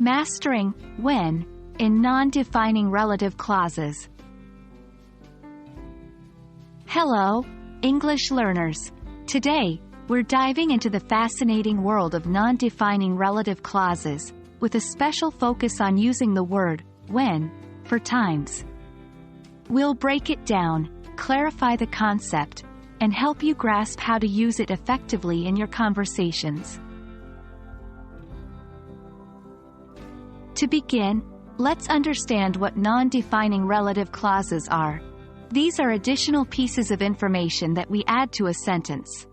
Mastering when in non-defining relative clauses. Hello, English learners. Today, we're diving into the fascinating world of non-defining relative clauses, with a special focus on using the word when for times. We'll break it down, clarify the concept, and help you grasp how to use it effectively in your conversations. To begin, let's understand what non-defining relative clauses are. These are additional pieces of information that we add to a sentence.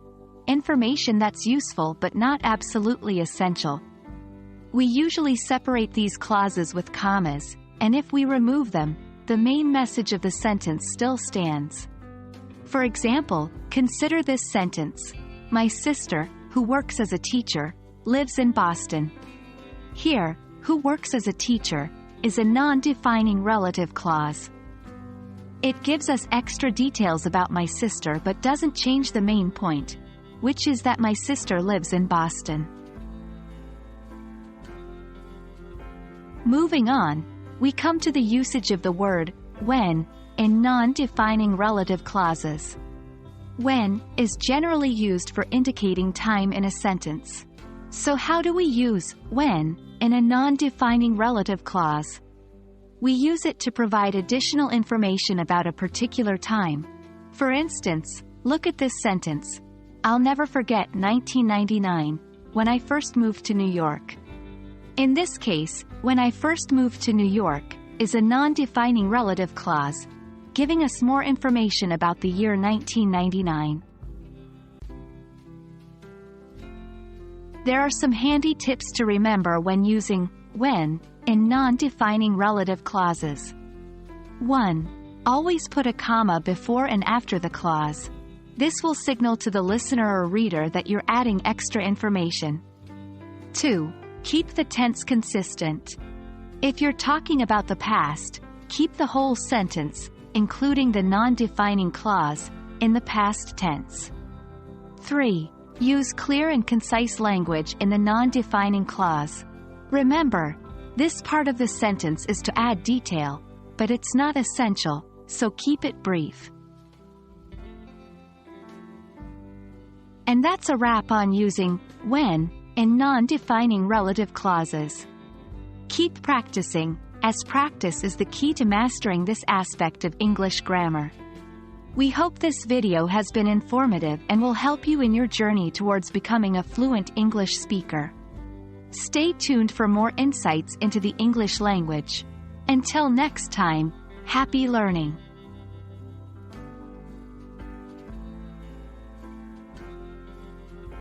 Information that's useful but not absolutely essential. We usually separate these clauses with commas, and if we remove them, the main message of the sentence still stands. For example, consider this sentence: My sister, who works as a teacher, lives in Boston. Here, who works as a teacher is a non-defining relative clause. It gives us extra details about my sister but doesn't change the main point, which is that my sister lives in Boston. Moving on, we come to the usage of the word when in non-defining relative clauses. When is generally used for indicating time in a sentence. So how do we use when in a non-defining relative clause? We use it to provide additional information about a particular time. For instance, look at this sentence: I'll never forget 1999, when I first moved to New York. In this case, when I first moved to New York is a non-defining relative clause, giving us more information about the year 1999. There are some handy tips to remember when using when in non-defining relative clauses. 1. Always put a comma before and after the clause. This will signal to the listener or reader that you're adding extra information. 2. Keep the tense consistent. If you're talking about the past, keep the whole sentence, including the non-defining clause, in the past tense. 3. Use clear and concise language in the non-defining clause. Remember, this part of the sentence is to add detail, but it's not essential, so keep it brief. And that's a wrap on using when in non-defining relative clauses. Keep practicing, as practice is the key to mastering this aspect of English grammar. We hope this video has been informative and will help you in your journey towards becoming a fluent English speaker. Stay tuned for more insights into the English language. Until next time, happy learning!